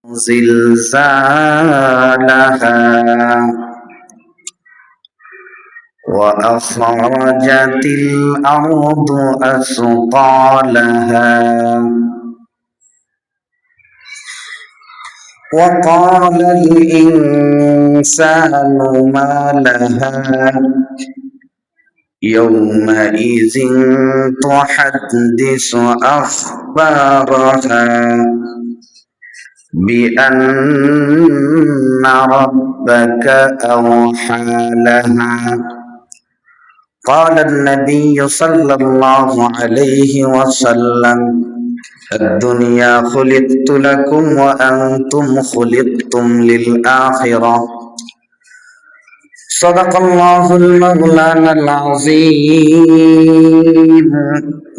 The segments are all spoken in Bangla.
زلزالها وأخرجت الأرض أثقالها وقال الإنسان ما لها يومئذ تحدث أخبارها بأن ربك أوحى لها قال النبي صلى الله عليه وسلم الدنيا خلقت لكم وأنتم خلقتم للآخرة صدق الله المولانا العظيم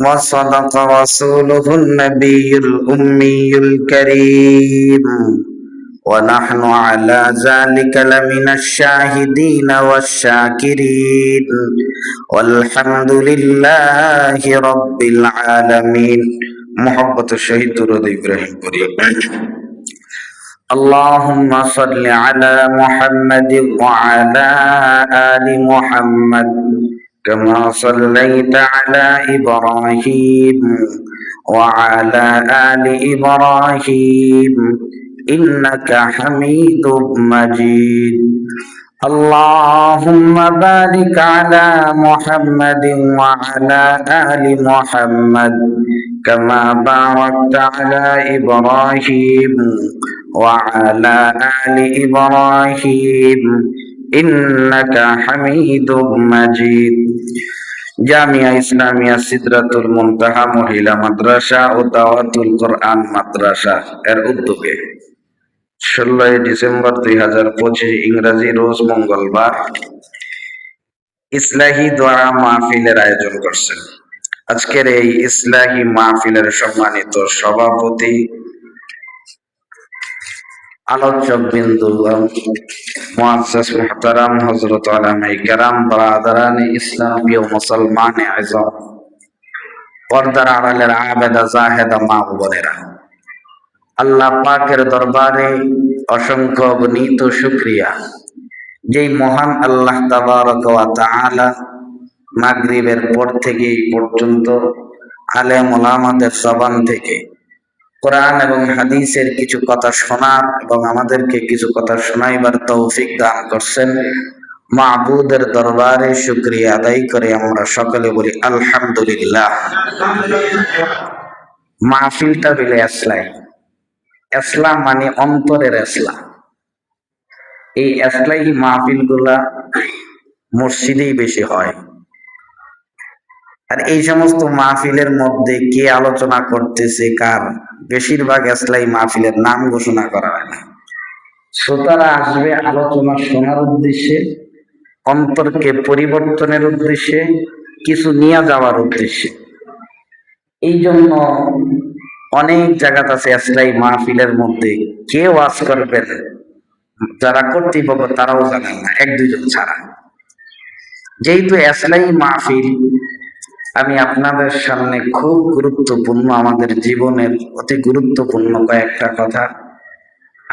وصدق رسوله النبي الأمي الكريم ونحن على ذلك لمن الشاهدين والشاكرين والحمد لله رب العالمين محبة الشهيد درود إبراهيم اللهم صل على محمد وعلى آل محمد كما صليت على إبراهيم وعلى آل إبراهيم إنك حميد مجيد اللهم بارك على محمد وعلى آل محمد كما باركت على إبراهيم وعلى آل إبراهيم إنك حميد مجيد জামিয়া ইসলামিয়া সিদরাতুল মুনতাহা মহিলা মাদ্রাসা ও দাওয়াতুল কোরআন মাদ্রাসা এর উদ্যোগে 16 ডিসেম্বর 2025 ইংরেজি রোজ মঙ্গলবার ইসলাহি দোয়া মাহফিলের আয়োজন করছেন। আজকের এই ইসলাহি মাহফিলের সম্মানিত সভাপতি আলোচক বিন্দু মুআজ্জাজ মুহতারাম হযরত উলামায়ে কেরাম বারাদারান ইসলাম ও মুসলমান আযম পর্দার আড়ালের আবেদা জাহেদা মা ও বোনেরা, আল্লাহ পাকের দরবারে অসংখ্য অগণিত শুকরিয়া যেই মহান আল্লাহ তাবারক ওয়া তাআলা মাগরিবের পর থেকে এই পর্যন্ত আলেম ওলামাদের জবান থেকে কোরআন এবং হাদিসের কিছু কথা শোনার এবং আমাদেরকে কিছু কথা শোনাইবার তৌফিক দান করছেন। মাবুদের দরবারে শুকরিয়া আদায় করে আমরা সকলে বলি আলহামদুলিল্লাহ। মাহফিলটা হইলে ইসলাম মানে অন্তরের ইসলাম। এই ইসলাহি মাহফিল গুলা মসজিদেই বেশি হয়, আর এই সমস্ত মাহফিলের মধ্যে কে আলোচনা করতেছে কার বেশিরভাগ ইসলাহি মাহফিলের নাম ঘোষণা করা হয় না। শ্রোতারা আসবে আলোচনা শোনার উদ্দেশ্যে, অন্তরকে পরিবর্তনের উদ্দেশ্যে, কিছু নিয়ে যাওয়ার উদ্দেশ্যে। এই জন্য অনেক জায়গাতে আছে ইসলাহি মাহফিলের মধ্যে কে ওয়াজ করবেন, যারা কর্তৃপক্ষ তারাও জানেন না, এক দুইজন ছাড়া। যেহেতু ইসলাহি মাহফিল, আমি আপনাদের সামনে খুব গুরুত্বপূর্ণ, আমাদের জীবনের অতি গুরুত্বপূর্ণ কয়েকটা কথা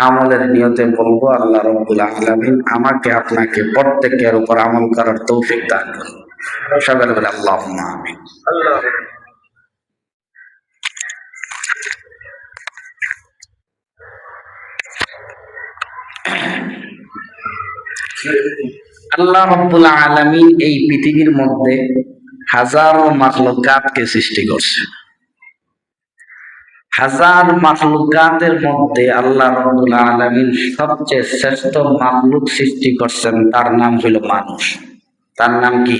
আমলের নিয়তে বলবো। আল্লাহ রাব্বুল আলামিন আমাকে আপনাকে প্রত্যেকের উপর আমল করার তৌফিক দান করুন। সবাই বলে আল্লাহুম্মা আমিন। আল্লাহ রাব্বুল আলামিন এই পৃথিবীর মধ্যে হাজারো মাখলুকাতকে সৃষ্টি করছে। হাজার মাখলুকাতের মধ্যে আল্লাহ রাব্বুল আলামিন সবচেয়ে শ্রেষ্ঠ মাখলুক সৃষ্টি করছেন, তার নাম হলো মানুষ। তার নাম কি?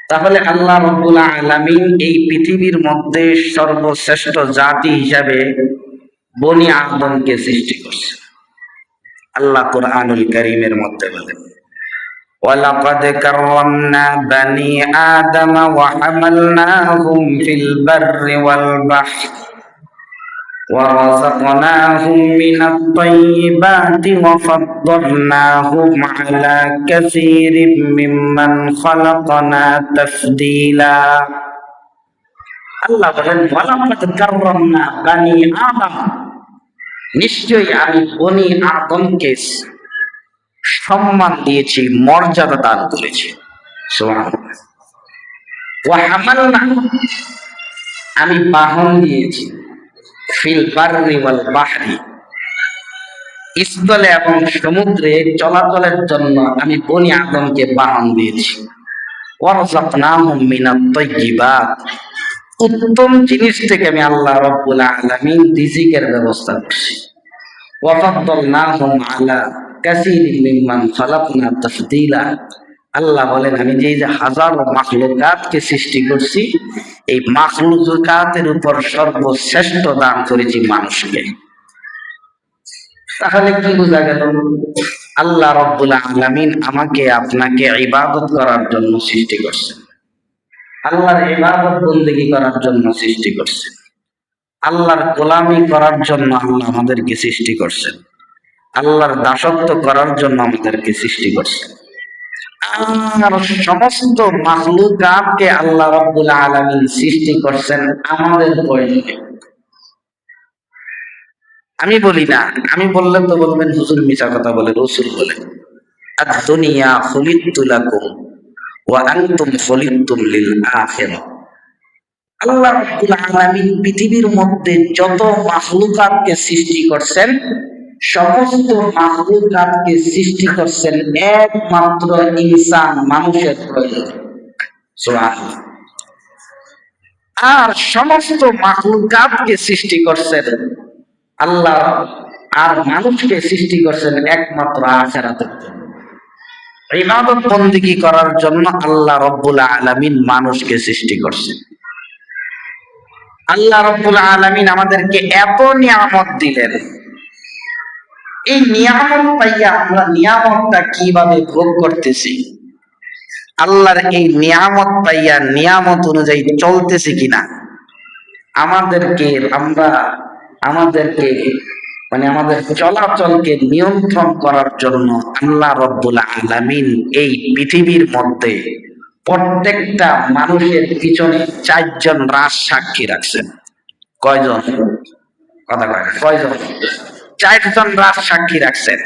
তাহলে আল্লাহ রাব্বুল আলামিন এই পৃথিবীর মধ্যে সর্বশ্রেষ্ঠ জাতি হিসাবে বনি আদমকে সৃষ্টি করছেন। আল্লাহ কুরআনুল কারীমের মধ্যে বলেন, وَلَقَدْ كَرَّمْنَا بَنِي آدَمَ وَحَمَلْنَاهُمْ فِي الْبَرِّ وَالْبَحْرِ وَرَزَقْنَاهُمْ مِنَ الطَّيِّبَاتِ وَفَضَّلْنَاهُمْ عَلَى كَثِيرٍ مِّمَّنْ خَلَقْنَا تَفْضِيلًا। আল্লাহ বলেন, وَلَقَدْ كَرَّمْنَا بَنِي آدَمَ, নিশ্চয়ই আমি বনি আদমকে সম্মান দিয়েছি, মর্যাদা দান করেছি। সুবহানাল্লাহ। ওয়া হামালনা, আমি বাহন দিয়েছি, ফিল বাররি ওয়াল বাহরি, স্থলে এবং সমুদ্রে চলাচলের জন্য আমি বনি আদমকে বাহন দিয়েছি। ওয়ারযাকনাহুম মিনাত তাইয়্যিবাত, উত্তম জিনিস থেকে আমি আল্লাহ রাব্বুল আলামিন রিজিকের ব্যবস্থা করছি। ওয়া ফাদ্দালনাহুম আলা কাসীরিন মিম্মান খালাকনা তাফদীলা, আল্লাহ বলেন আমি যে এই যে হাজারো মাখলুকাতকে সৃষ্টি করছি, এই মাখলুকাতের উপর সর্বশ্রেষ্ঠ দান করেছি মানুষকে। তাহলে কি বোঝা গেল? আল্লাহ রাব্বুল আলামিন আমাকে আপনাকে ইবাদত করার জন্য সৃষ্টি করছেন, আল্লাহর ইবাদত বন্দেগী করার জন্য সৃষ্টি করছেন, আল্লাহর গোলামি করার জন্য আল্লাহ আমাদেরকে সৃষ্টি করছেন, আল্লাহর দাসত্ব করার জন্য আমাদেরকে সৃষ্টি করছেন। আর সমস্ত মাখলুকাতকে আল্লাহ রাব্বুল আলামিন সৃষ্টি করছেন আমাদের প্রয়োজনে। আমি বলি না, আমি বললে তো বলবেন হুজুর মিছা কথা বলে, রাসূল বলেন আদ-দুনিয়া খুলিকতু লাকুম ওয়া আনতুম খুলিকতুম লিল আখিরাহ। আল্লাহ রাব্বুল আলামিন পৃথিবীর মধ্যে যত মাখলুকাতকে সৃষ্টি করছেন, সমস্ত মাখলুকাতকে সৃষ্টি করছেন একমাত্র ইনসান, মানুষের প্রয়োজন। সুবহানাল্লাহ। আর সমস্ত মাখলুকাতকে সৃষ্টি করছেন আল্লাহ, আর মানুষকে সৃষ্টি করছেন একমাত্র আখিরাতের জন্য, ইবাদত বন্দেগী করার জন্য আল্লাহ রাব্বুল আলামিন মানুষকে সৃষ্টি করছেন। আল্লাহ রাব্বুল আলামিন আমাদেরকে এত নিয়ামত দিলেন, এই নিয়ামত পাইয়া আমরা নিয়ামতটা কিভাবে ভোগ করতেছি, আল্লাহর এই নিয়ামত পাইয়া নিয়ামত অনুযায়ী চলতেছি কিনা, আমাদেরকে মানে আমাদের চলাচলকে নিয়ন্ত্রণ করার জন্য আল্লাহ রাব্বুল আলামিন এই পৃথিবীর মধ্যে প্রত্যেকটা মানুষের পিছনে 4 জন রাজ সাক্ষী রাখছেন। কয়জন? কথা কয়, কয়জন? 4 জন রাজ সাক্ষী রাখছেন।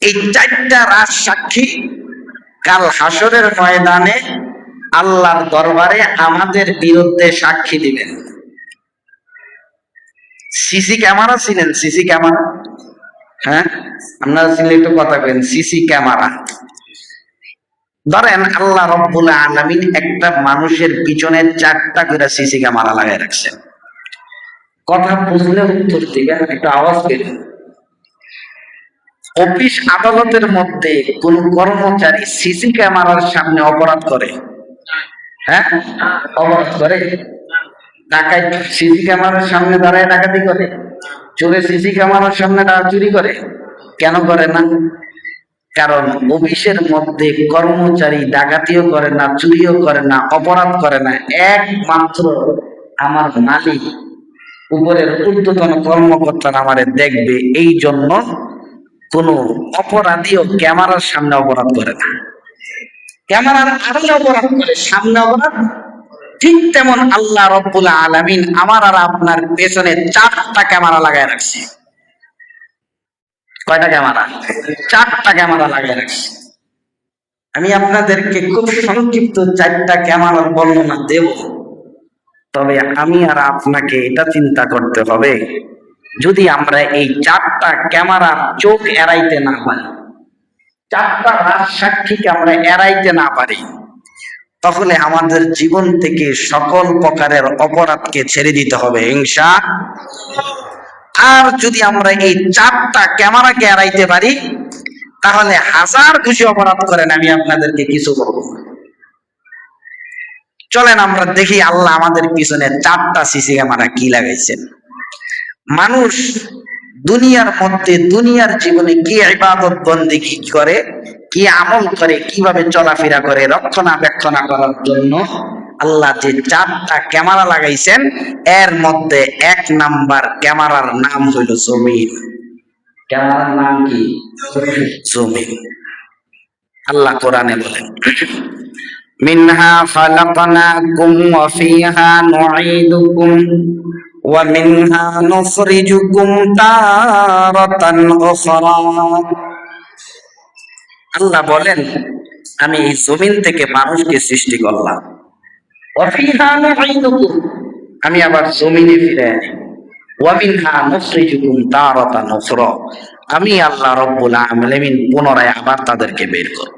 এই 4টা রাজ সাক্ষী কাল হাসরের ময়দানে আল্লাহর দরবারে আমাদের বিরুদ্ধে সাক্ষী দিবেন। সিসি ক্যামেরা ছিলেন? সিসি ক্যামেরা, হ্যাঁ আপনারা ছিলেন, একটু কথা বলেন। সিসি ক্যামেরা ধরেন আল্লাহ রাব্বুল আলামিন একটা মানুষের পিছনে 4টা করে সিসি ক্যামেরা লাগাই রাখছেন। কথা বুঝলে উত্তর দিবেন, একটু আওয়াজ করেন। অফিস আদালতের মধ্যে কোন কর্মচারী সিসি ক্যামেরার সামনে অপরাধ করে? হ্যাঁ, অপরাধ করে? ডাকাত সিসি ক্যামেরার সামনে দাঁড়ায় ডাকাতি করে? চোরে সিসি ক্যামেরার সামনে চুরি করে? কেন করে না? কারণ অফিসের মধ্যে কর্মচারী ডাকাতিও করে না, চুরিও করে না, অপরাধ করে না, একমাত্র আমার মালিক, উপরের ঊর্ধ্বতন কর্মকর্তারা আমারে দেখবে, এই জন্য কোন অপরাধীও ক্যামেরার সামনে অপরাধ করে না। ক্যামেরার আড়ালে অপরাধ করে, সামনে অপরাধ। ঠিক তেমন আল্লাহ রাব্বুল আলামিন আমার আর আপনার পেছনে 4টা ক্যামেরা লাগায় রাখছে। কয়টা ক্যামেরা? 4টা ক্যামেরা লাগায় রাখছে। আমি আপনাদেরকে খুব সংক্ষিপ্ত 4টা ক্যামেরার বর্ণনা দেব, তবে আমি আর আপনাকে এটা চিন্তা করতে হবে, যদি আমরা এই 4টা ক্যামেরার চোখ এড়াইতে না পারি, 4টা রাজ সাক্ষীকে আমরা এড়াইতে না পারি, তাহলে আমাদের জীবন থেকে সকল প্রকারের অপরাধকে ছেড়ে দিতে হবে ইনশাআল্লাহ। আর যদি আমরা এই 4টা ক্যামেরাকে এড়াইতে পারি, তাহলে হাজার খুশি অপরাধ করেন, আমি আপনাদেরকে কিছু বলবো। চলেন আমরা দেখি আল্লাহ আমাদের পিছনে 4টা সিসি ক্যামেরা কি লাগাইছেন। মানুষ দুনিয়ার মধ্যে, দুনিয়ার জীবনে কি ইবাদত বন্দেগী করে, কি আমল করে, কিভাবে চলাফেরা করে, রক্ষণাবেক্ষণ করার জন্য আল্লাহ যে 4টা ক্যামেরা লাগাইছেন, এর মধ্যে 1 নাম্বার ক্যামেরার নাম হইল জমিন। ক্যামেরার নাম কি? জমিন। আল্লাহ কোরআনে বলেন মিনহা খালাকনাকুম ওয়া ফিহা নুঈদুকুম ওয়া মিনহা নুখরিজুকুম তারাতান উখরা। আল্লাহ বলেন, আমি এই জমিন থেকে মানুষকে সৃষ্টি করলাম। ওয়া ফিহা নুঈদুকুম, আমি আবার জমিনে ফিরে আনি। ওয়া মিনহা নুখরিজুকুম তারাতান উখরা, আমি আল্লাহ রাব্বুল আলামিন পুনরায় আবার তাদেরকে বের করব।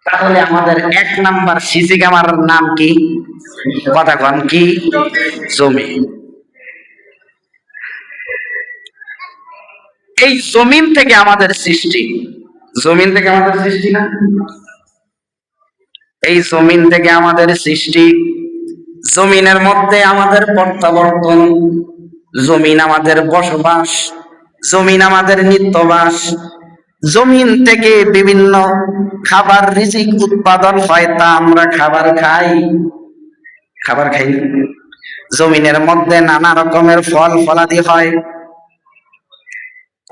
তাহলে আমাদের এক নাম্বার সিসি ক্যামেরার নাম কি? কথা কন কি? জমি। এই জমিন থেকে আমাদের সৃষ্টি, জমিন থেকে আমাদের সৃষ্টি না? এই জমিন থেকে আমাদের সৃষ্টি, জমিনের মধ্যে আমাদের প্রত্যাবর্তন, জমিন আমাদের বসবাস, জমিন আমাদের নিত্যবাস। জমিন থেকে বিভিন্ন খাবার রিজিক উৎপাদন হয়, তা আমরা খাবার খাই, খাবার খাই না? জমিনের মধ্যে নানা রকমের ফল ফলাদি হয়,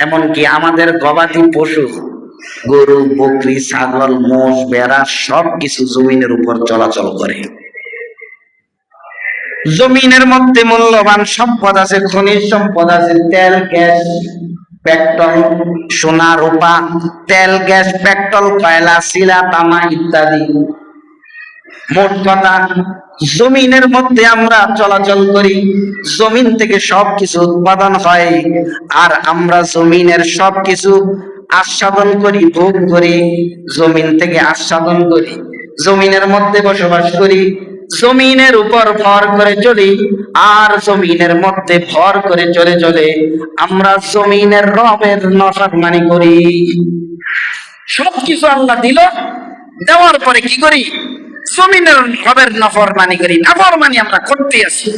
এমনকি আমাদের গবাদি পশু গরু, বকরি, ছাগল, মোষ, ভেড়া সবকিছু জমিনের উপর চলাচল করে। জমিনের মধ্যে মূল্যবান সম্পদ আছে, খনিজ সম্পদ আছে, তেল, গ্যাস, পেট্রোল, সোনা, রূপা, তেল, গ্যাস, পেট্রোল, কয়লা, শিলা, তামা ইত্যাদি। মোট কথা, জমিনের মধ্যে আমরা চলাচল করি, জমিন থেকে সবকিছু উৎপাদন হয়, আর আমরা জমিনের সবকিছু আস্বাদন করি, ভোগ করি, জমিন থেকে আস্বাদন করি, জমিনের মধ্যে বসবাস করি, জমিনের উপর ভর করে চলি, আর জমিনের মধ্যে ভর করে চলে চলে আমরা জমিনের রবের নাফরমানি করি। সবকিছু আল্লাহ দিল, দেওয়ার পরে কি করি? জমিনের রবের নাফরমানি করি, নাফরমানি আমরা করতে আছি।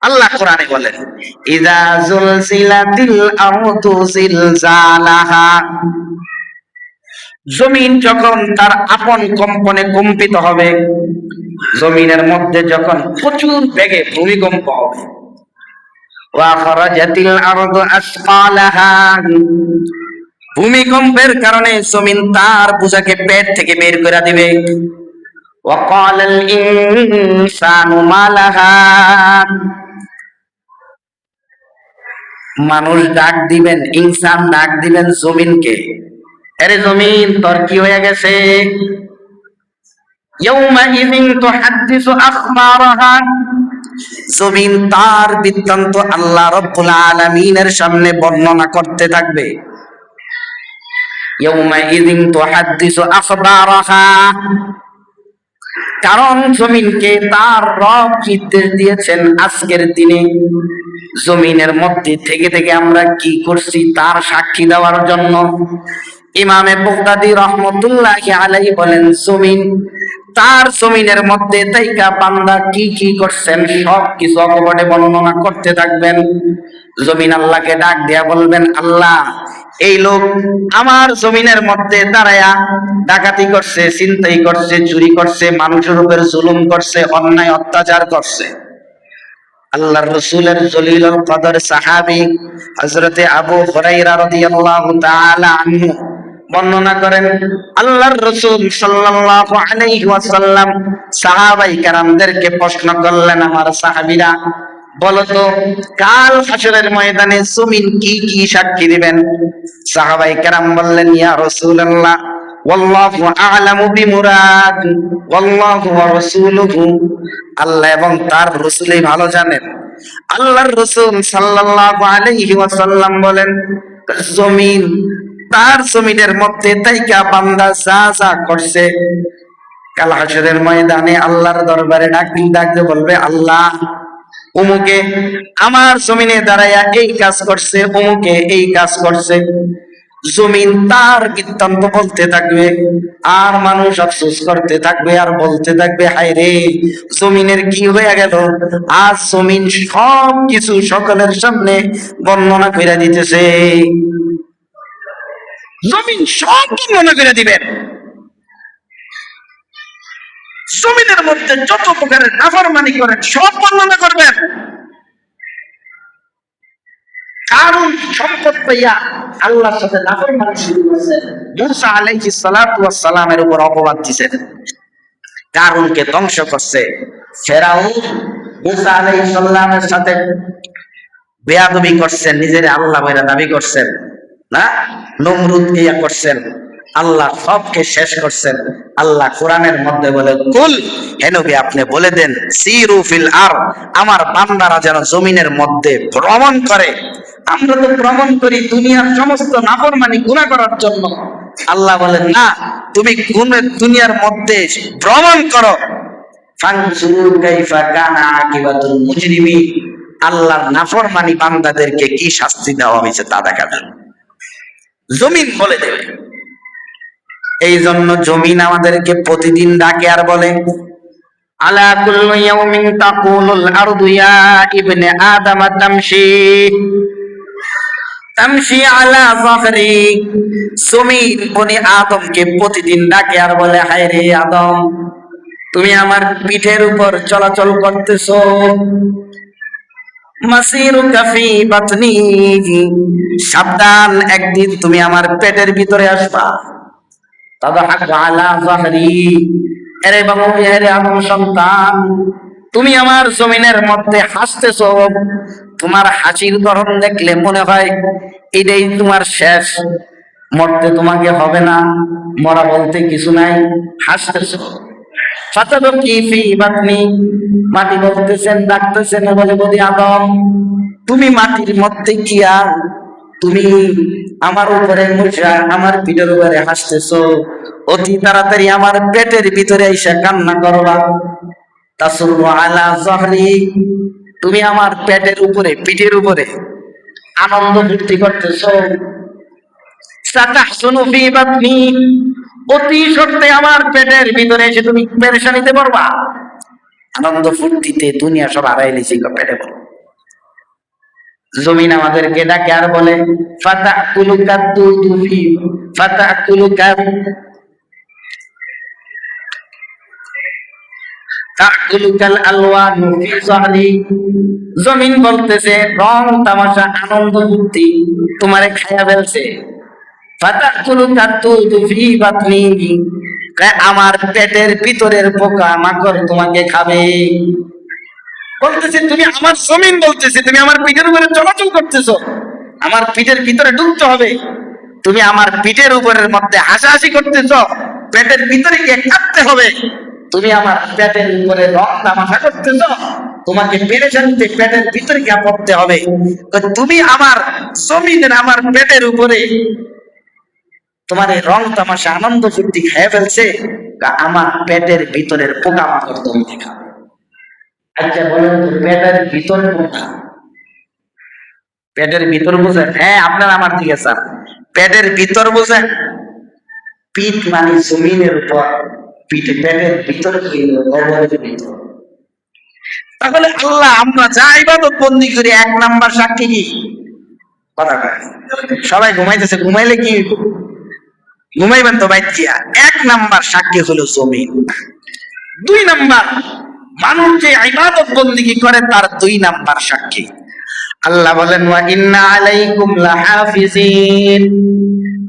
আল্লাহ কোরআনে বলেন, ইযা যুলজিলাতিল আরদু জিলজালাহা, জমিন যখন তার আপন কম্পনে কম্পিত হবে, জমিনের মধ্যে যখন প্রচুর বেগে ভূমিকম্প হবে, ওয়া খরাজাতিল আরদু আসকালাহা, ভূমিকম্পের কারণে জমিন তার বোঝাকে পেট থেকে বের করে দিবে। ওয়া ক্বালাল ইনসানু মা লাহা, মানুষ ডাক দিবেন, ইনসান ডাক দিবেন জমিনকে, আরে জমিন তোর কি হয়ে গেছে? ইয়াউমাইযিন তুহাদ্দিসু আখবারাহা, জমিন তার বৃত্তান্ত আল্লাহ রাব্বুল আলামিনের সামনে বর্ণনা করতে থাকবে। ইয়াউমাইযিন তুহাদ্দিসু আখবারাহা, কারণ জমিনকে তার রব নির্দেশ দিয়েছেন আজকের দিনে জমিনের মধ্যে থেকে থেকে আমরা কি করছি তার সাক্ষী দেওয়ার জন্য। ইমামে বাগদাদী রাহমাতুল্লাহি আলাইহি বলেন, জমিন তার জমিনের মধ্যে তাইকা বান্দা কি কি করছেন সব কিছু অকপটে বর্ণনা করতে থাকবেন। জমিন আল্লাহকে ডাক দিয়া বলবেন, আল্লাহ এই লোক আমার জমিনের মধ্যে দাঁড়ায়া ডাকাতি করছে, ছিনতাই করছে, চুরি করছে, মানুষের উপর জুলুম করছে, অন্যায় অত্যাচার করছে। আল্লাহর রাসূলের জলিলুল কদর সাহাবী হযরতে আবু হুরায়রা রাদিয়াল্লাহু তাআলা আনহু বর্ণনা করেন, আল্লাহর রাসূল সাল্লাল্লাহু আলাইহি ওয়াসাল্লাম সাহাবায়ে কেরামদেরকে প্রশ্ন করলেন, আমার সাহাবীরা বলো তো কাল হাশরের ময়দানে জমিন কি কি সাক্ষী দিবেন? সাহাবায়ে কেরাম বললেন, ইয়া রাসূলুল্লাহ ওয়াল্লাহু আ'লামু বিমুরাদ ওয়াল্লাহু ওয়া রাসূলুহু, আল্লাহ এবং তার রাসূলই ভালো জানেন। আল্লাহর রাসূল সাল্লাল্লাহু আলাইহি ওয়াসাল্লাম বলেন, জমিন তার জমিনের মধ্যে তাইকা বান্দা যা যা করছে কাল হাশরের ময়দানে আল্লাহর দরবারে ডাকতে বলবে, আল্লাহ অমুকে আমার জমিনে দাঁড়ায়া এই কাজ করছে, অমুকে এই কাজ করছে। জমিন তার বৃত্তান্ত বলতে থাকবে, আর মানুষ আফসোস করতে থাকবে, আর বলতে থাকবে, হায় রে জমিনের কি হয়ে গেল। আজ জমিন সব কিছু সকলের সামনে বর্ণনা করে দিতেছে, জমিন সব বর্ণনা করে দিবেন। জমিনের মধ্যে যত প্রকারের নাফরমানি করেন সব বর্ণনা করবেন। কারণ সম্পদ পাইয়া আল্লাহর সাথে নাফরমানি শুরু করেছেন, মুসা আলাইহিস সালাতু ওয়াস সালামের উপর অপবাদ দিয়েছেন, কারণকে ধ্বংস করছে, ফেরাউন মুসা আলাইহিস সালামের সাথে বেয়াদবি করছেন, নিজের আল্লাহ বলে দাবি করছেন না, নমরুদ ইয়া করছেন, আল্লাহ সবকে শেষ করছেন। আল্লাহ কোরআনের মধ্যে বলে, কুল হে নবী আপনি বলে দেন, সিরু ফিল আর, আমার বান্দারা যেন জমিনের মধ্যে ভ্রমণ করে। আমরা তো ভ্রমণ করি দুনিয়ার সমস্ত নাফরমানি গুনাহ করার জন্য। আল্লাহ বলেন না, তুমি দুনিয়ার মধ্যে ভ্রমণ করো। ফানজুরু কাইফা কানা আকিবাতুল মুজরিমিন, আল্লাহর নাফরমানি বান্দাদেরকে কি শাস্তি দেওয়া হয়েছে তা দেখাবেন। জমিন বলে দেবে। এই জন্য জমিন আমাদেরকে প্রতিদিন ডাকে আর বলে, আলা কুল্লু ইয়াউমিন তাকুলুল আরদু ইয়া ইবনে আদম তামশি তামশি আলা যাহরি। জমিন বনি আদমকে প্রতিদিন ডাকে আর বলে, হায় রে আদম, তুমি আমার পিঠের উপর চলাচল করতেছো। মাসিরুকা ফি বাতনি, সাবধান একদিন তুমি আমার পেটের ভিতরে আসবা। তাদহাকু আলা যাহরি, আরে বাবু, আরে আদম সন্তান, তুমি আমার জমিনের মধ্যে হাসতেছো। তোমার হাসির ধরন দেখলে মনে হয় এটাই তোমার শেষ, মরতে তোমাকে হবে না, মরা বলতে কিছু নাই, হাসতেছো। ফাতাবকি ফি বাতনি, মাটি বলতেছেন, ডাকতেছেন, বলে বলি আদম তুমি মাটির মধ্যে কি আর তুমি আমার উপরে মুছা আমার পিঠের উপরে হাসতেছো, অতি তাড়াতাড়ি আমার পেটের ভিতরে এসে কান্না করবা। তাসুরু আলা যাহরি, তুমি আমার পেটের উপরে পিঠের উপরে আনন্দ ফুর্তি করতেছো। সাতাহসুনু ফি বাতনি, অতি সত্ত্বে আমার পেটের ভিতরে এসে তুমি পেরেশানিতে পড়বা। আনন্দ ফুর্তিতে দুনিয়া সব হারাই লিছি পেটে পড়ো। জমিন আমাদেরকে ডাকে আর বলে, ফাতাকুলু কাদ্দুদু ফি ফাতাকুলু তাকুলুকাল আলওয়ানু ফি যাহরি, জমিন বলতেছে রং তামাশা আনন্দ ফুর্তি তোমারে খায়া ফেলছে। ফাতাকুলু কাদ্দুদু ফি বাতনি, আমার পেটের ভিতরের পোকা মাকড় তোমাকে খাবে। বলতেছে তুমি আমার জমিন, বলতেছে তুমি আমার পিঠের উপরে চলাচল করতেছো, আমার পিঠের ভিতরে ঢুকতে হবে, তুমি আমার পিঠের উপরের মধ্যে হাসাহাসি করতেছো, পেটের ভিতরে গিয়ে কাঁদতে হবে, তুমি আমার পেটের উপরে রং তামাশা করতেছো, তোমাকে পেরেশানিতে পেটের ভিতরে গিয়ে পড়তে হবে। তুমি আমার জমিনের আমার পেটের উপরে তোমার এই রং তামাশা আনন্দ ফুর্তি খেয়ে ফেলছে, আমার পেটের ভিতরের পোকা মাকড় তুমি দেখা। আচ্ছা বলেন তো, পেটের ভিতর কোনটা? পেটের ভিতর বুঝেন? হ্যাঁ, আপনার আমার দিকে স্যার, পেটের ভিতর বুঝেন? পিঠ মানে জমিনের উপর, পিঠে পেটের ভিতর গর্ভের ভিতর। তাহলে আল্লাহ আমরা যা ইবাদত বন্দি করি, এক নাম্বার সাক্ষী কি? কথা কয় সবাই ঘুমাইতেছে, ঘুমাইলে কি ঘুমাইবেন তো বাইত গিয়া। এক নাম্বার সাক্ষী হলো জমিন। দুই নাম্বার, মানুষ যে ইবাদত বন্দেগী করে তার দুই নাম্বার সাক্ষী আল্লাহ বলেন, ওয়া ইন্না আলাইকুম লাহাফিজিন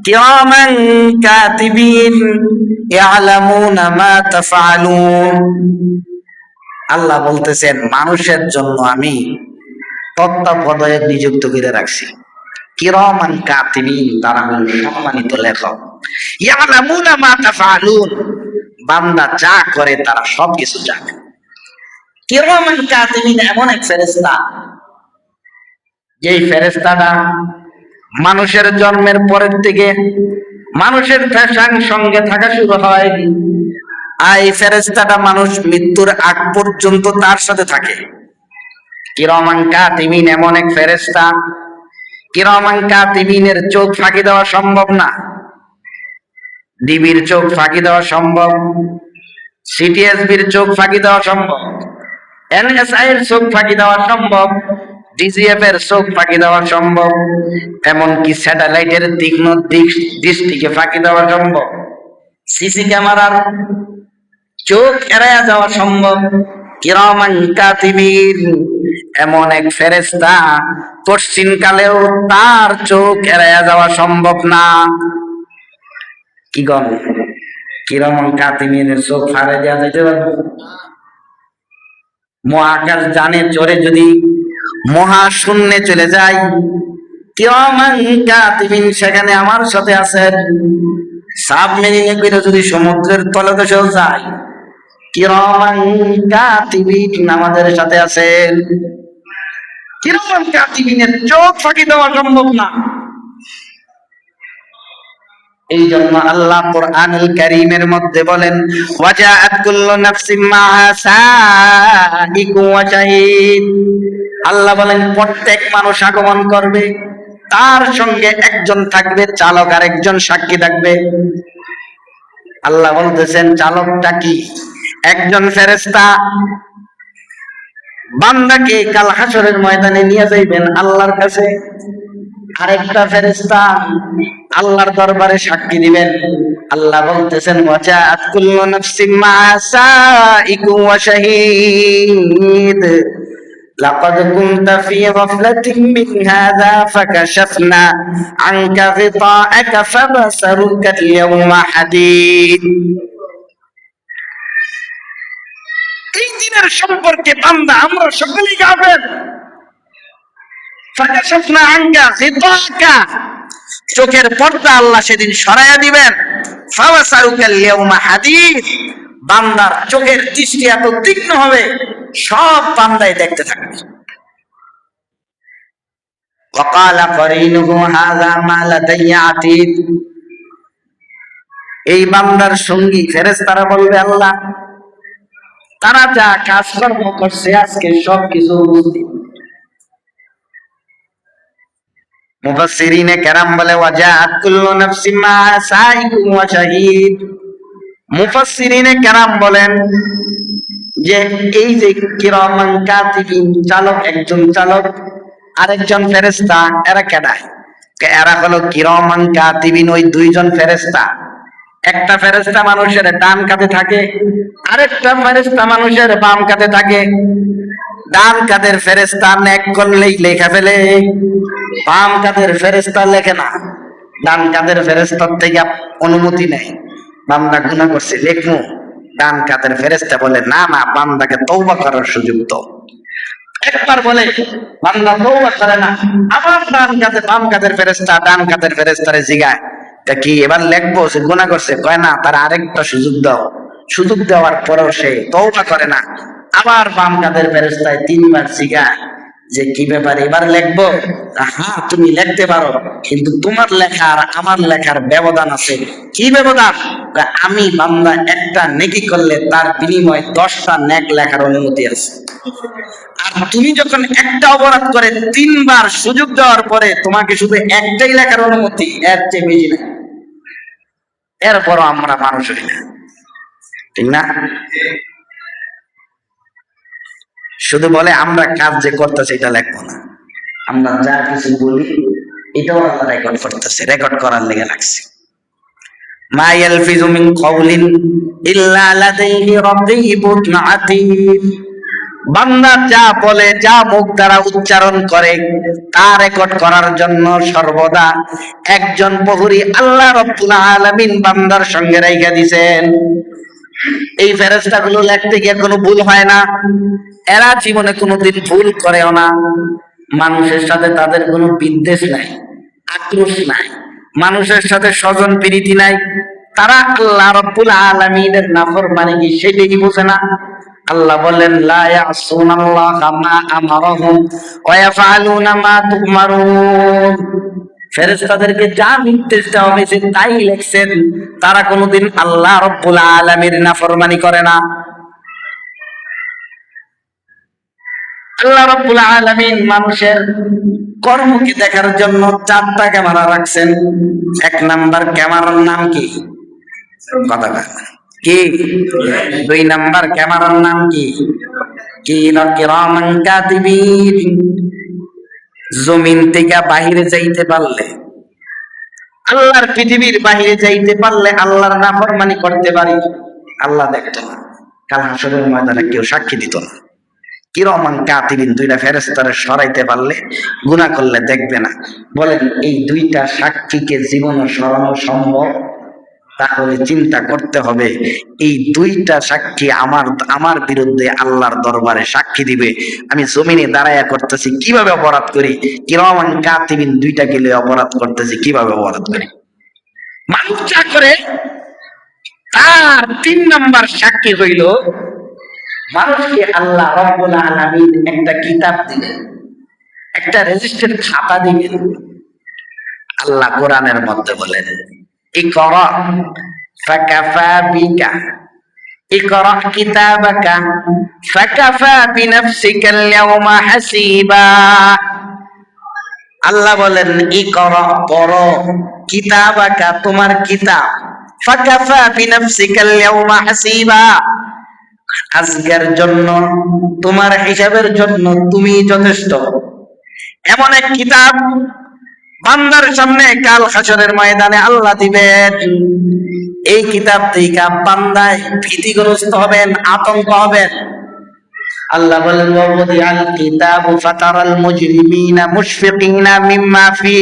কিরামান কাতিবিন ইয়ালামুনা মা তাফআলুন। আল্লাহ বলতেছেন মানুষের জন্য আমি তত্ত্বাবধায়ক নিযুক্ত করে রাখছি। কিরামান কাতিবিন, তারা হল সম্মানিত লেখক। ইয়ালামুনা মা তাফআলুন, বান্দা যা করে তারা সবকিছু জানে। কিরামান কাতিবিন এমন এক ফেরেশতা, যেই ফেরেশতাটা মানুষের জন্মের পরের থেকে মানুষের ফ্যাশন সঙ্গে থাকা শুরু হয়, আর এই ফেরেশতাটা মানুষ মৃত্যুর আগ পর্যন্ত তার সাথে থাকে। কিরামান কাতিবিন এমন এক ফেরেশতা, কিরামান কাতিবিনের চোখ ফাঁকি দেওয়া সম্ভব না। ডিবির চোখ ফাঁকি দেওয়া সম্ভব, সিটিএসবির চোখ ফাঁকি দেওয়া সম্ভব, এনএসআই এর চোখ ফাঁকি দেওয়া সম্ভব, ডিজিএফ এর চোখ ফাঁকি দেওয়া সম্ভব, এমনকি স্যাটেলাইটের তীক্ষ্ণ দৃষ্টিকে ফাঁকি দেওয়া সম্ভব, সিসি ক্যামেরার চোখ এড়ায়া যাওয়া সম্ভব। কিরামান কাতিবিন এমন এক ফেরেশতা, পশ্চিম কালেও তার চোখ এড়ায়া যাওয়া সম্ভব না। কি গণ কিরামান কাতিবিনের চোখ ফাড়ে দেওয়া যেতে পারবে? মহাকাশ যানে চড়ে যদি মহাশূন্যে চলে যায়, কিরামান কাতিবিন সেখানে আমার সাথে আছেন। সাবমেরিনে করে যদি সমুদ্রের তলদেশেও যায়, কিরামান কাতিবিন আমাদের সাথে আছেন। কিরামান কাতিবিনের চোখ ফাঁকি দেওয়া সম্ভব না। এই জন্য আল্লাহ কুরআনুল কারীমের মধ্যে বলেন, ওয়াজাআত কুল্লু নাফসিম মাআহা সাইকুম ওয়া শাহীদ। আল্লাহ বলেন প্রত্যেক মানুষ আগমন করবে, তার সঙ্গে একজন থাকবে চালক আর একজন সাক্ষী থাকবে। আল্লাহ বলতেছেন চালকটা কি? একজন ফেরেশতা বান্দাকে কাল হাসরের ময়দানে নিয়ে যাইবেন আল্লাহর কাছে, আরেকটা ফেরেশতা আল্লাহর দরবারে সাক্ষী দিবেন। আল্লাহ বলতেছেন ওয়াজাআত কুল্লু নাফসিম মাআহা সাইকুম ওয়া শাহীদ লাকাদ কুনতা ফী গাফলাতিন মিন হাযা ফাকাশাফনা আনকা গিতাআকা ফাবাসারুকা আল-ইয়াওমা হাদীদ। এই দিনের সম্পর্কে বান্দা আমরা সকলেই গাফেল। ফাকাশাফনা আনকা গিতাআকা, চোখের পর্দা আল্লাহ সেদিন সরাইয়া দিবেন। ফাবাসারুকা আল-ইয়াওমা হাদীদ, বান্দার চোখের দৃষ্টি এত তীক্ষ্ণ হবে সব বান্দাই দেখতে থাকবে। ওয়াকালা করিনুহু হাযা মা লাদাইয়া আতীদ, এই বান্দার সঙ্গী ফেরেশতারা বলবে আল্লাহ তারা যা কাজকর্ম করছে আজকে সবকিছু উপস্থিত। মুফাসসিরিনে কেরাম বলে ওয়াজাআত কুল্লু নাফসিম মাআহা সাইকুম ওয়া শাহীদ। মুফাসসিরিনে কেরাম বলেন যে এই যে কিরামান কাতিবিন, চালক একজন চালক আরেকজন ফেরেশতা, এরা কেডায়? এরা হলো কিরামান কাতিবিন, ওই দুইজন ফেরেশতা। একটা ফেরেশতা মানুষের ডান কাঁধে থাকে, আরেকটা ফেরেশতা মানুষের বাম কাঁধে থাকে। ডান কাঁধের ফেরেশতা নেক করলেই লেখা ফেলে, বাম কাঁধের ফেরেশতা লেখে না। ডান কাঁধের ফেরেশতার থেকে অনুমতি নেই, বান্দা গুনাহ করছে লেখমু। ডান কাঁধের ফেরেশতা বলে না না, বান্দাকে তওবা করার সুযোগ দাও। একবার বলে বান্দা তওবা করে না, আবার বাম কাঁধের ফেরেশতা ডান কাঁধের ফেরেশতারে জিগায় তা কি এবার লেখবো সে গুনাহ করছে? কয় না, তার আরেকটা সুযোগ দাও। সুযোগ দেওয়ার পরেও সে তওবা করে না। আবার বাম কাঁধের ফেরেশতায় তিনবার জিগায় যে কি ব্যাপার এবার লিখবো? হ্যাঁ তুমি লিখতে পারো, কিন্তু তোমার লেখা আর আমার লেখার ব্যবধান আছে। কি ব্যবধান? আমি বান্দা একটা নেকি করলে তার বিনিময়ে 10টা নেক লেখার অনুমতি আছে, আর তুমি যখন একটা অপরাধ করে 3বার সুযোগ দেওয়ার পরে তোমাকে শুধু একটাই লেখার অনুমতি, এর চেয়ে বেশি না। এরপরও আমরা মানুষ হই না, ঠিক না? শুধু বলে আমরা কাজ যে করতেছি এটা লেখবো না, আমরা যা কিছু বলি এটাও আল্লাহ রেকর্ড করতেছে, রেকর্ড করার লেগে লাগছে। মা ইয়ালফিজু মিন কাওলিন ইল্লা লাদাইহি রাকীবুন আতীদ। বান্দা যা বলে, যা মুখ দ্বারা উচ্চারণ করে তা রেকর্ড করার জন্য সর্বদা একজন প্রহরী আল্লাহ রাব্বুল আলামিন বান্দার সঙ্গে রাইখা দিয়েছেন। এই ফেরেশতাগুলো লিখতে গিয়ে কোনো ভুল হয় না, এরা জীবনে কোনোদিন ভুল করেও না। মানুষের সাথে তাদের কোনো বিদ্বেষ নাই, আক্রোশ নাই, মানুষের সাথে স্বজন প্রীতি নাই। তারা আল্লাহ রাব্বুল আলামিনের নাফরমানি কি সেটাই বোঝে না। আল্লাহ বলেন লা ইয়াসুনাল্লাহা মা আমারহুম ওয়া ইয়াফআলুনা মা তুমারুন। ফেরেশতাদেরকে যা নির্দেশ দেওয়া হয়েছে তাই লিখছেন, তারা কোনোদিন আল্লাহ রাব্বুল আলামিনের নাফরমানি করে না। আল্লাহ রাব্বুল আলামিন মানুষের কর্মকে দেখার জন্য 4টা ক্যামেরা রাখছেন। 1 নাম্বার ক্যামেরার নাম কি? কথা কি? 2 নাম্বার ক্যামেরার নাম কি? কিরামান কাতিবিন। জমিন থেকে বাহিরে যাইতে পারলে, আল্লাহর পৃথিবীর বাহিরে যাইতে পারলে আল্লাহর নাফরমানি করতে পারি, আল্লাহ দেখতো না। কাল হাসরের ময়দানে কেউ সাক্ষী দিত না। কিরামান কাতিবিন, 2টা ফেরেশতারে সরাইতে পারলে গুনাহ করলে দেখবে না। বলেন এই 2টা সাক্ষীকে জীবনে সরানো সম্ভব? তাহলে চিন্তা করতে হবে, এই দুইটা সাক্ষী আমার বিরুদ্ধে আল্লাহর দরবারে সাক্ষী দিবে। আমি জমিনে দাঁড়ায়া করতেছি কিভাবে অপরাধ করি, কিরামান কাতিবিন দুইটা গেলে অপরাধ করতেছি কিভাবে অপরাধ করি। মানুষ যা করে তার 3 নাম্বার সাক্ষী হইল মানুষকে আল্লাহ রাব্বুল আলামিন একটা কিতাব দিবেন, একটা রেজিস্টার্ড খাতা দিবেন। আল্লাহ কোরআনের মধ্যে বলেন, ইকরা ফাকাফা বিকা, ইকরা কিতাবাকা ফাকাফা বিনাফসিকা আল-ইয়াওমা হাসিবা। আল্লাহ বলেন, ইকরা পড়ো, কিতাবাকা তোমার কিতাব, ফাকাফা বিনাফসিকা আল-ইয়াওমা হাসিবা আজকের জন্য তোমার হিসাবের জন্য তুমি যথেষ্ট। এমন এক কিতাব বান্দার সামনে কাল হাসরের ময়দানে আল্লাহ দিবেন। এই কিতাব থেকে বান্দায় ভীতিগ্রস্ত হবেন, আতঙ্ক হবেন। আল্লাহ বলেন, ওয়াদিআল কিতাবু ফাতারাল মুজরিমিনা মুশফিকিনা মিম্মা ফি,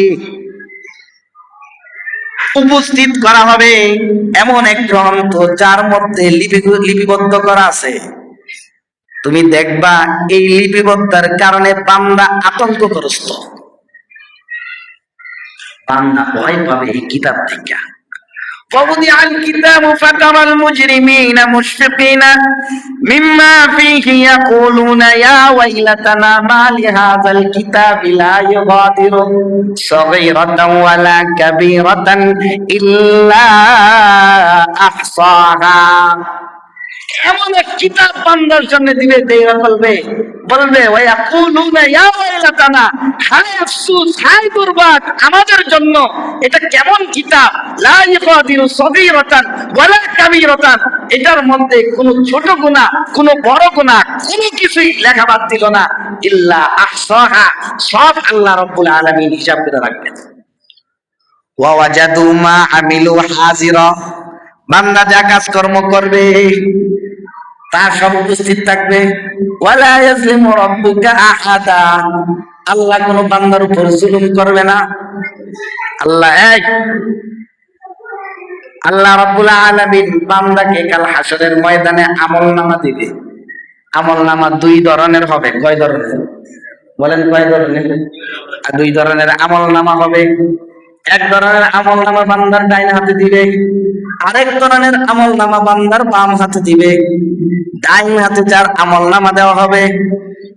উপস্থিত করা হবে এমন এক গ্রন্থ যার মধ্যে লিপিবদ্ধ করা আছে। তুমি দেখবা এই লিপিবদ্ধের কারণে বান্দা আতঙ্কগ্রস্ত, বান্দা ভয় পাবে এই কিতাব থেকে। ووضع الكتاب فترى المجرمين مشفقين مما فيه يقولون يا ويلتنا ما لهذا الكتاب لا يغادر صغيرة ولا كبيرة إلا أحصاها। এমন এক কিতাব বান্দার সামনে দিবে, দেয়া বলবে ওয়ায়াকুলুনা ইয়া ওয়াইলাতানা, হায় আফসোস, হায় দুর্ভাগ আমাদের জন্য, এটা কেমন কিতাব, লা ইগাদিরু সগীরাতান ওয়ালা কাবীরাতান, এটার মধ্যে কোনো ছোট গুনাহ কোনো বড় গুনাহ কোনো কিছুই লেখা বাদ দিল না, ইল্লা আহসাহা, সব আল্লাহ রাব্বুল আলামিন হিসাব করে রাখবেন। ওয়া ওয়াজাদু মা আমিলু হাজিরা, বান্দা যা কাজকর্ম করবে তার সব উপস্থিত থাকবে। ওয়ালা ইয়াজলিমু রাব্বুকা আহাদা, আল্লাহ কোন বান্দার উপর জুলুম করবে না। আল্লাহ রাব্বুল আলামিন বান্দাকে কাল হাসরের ময়দানে আমলনামা দিবে। আমলনামা 2 ধরনের হবে। কয় ধরনের বলেন? কয় ধরনের? 2 ধরনের আমলনামা হবে। এক ধরনের আমলনামা বান্দার ডাইন হাতে দিবে, আরেক ধরনের আমলনামা বান্দার বাম হাতে দিবে। ডাইন হাতে যার আমলনামা দেওয়া হবে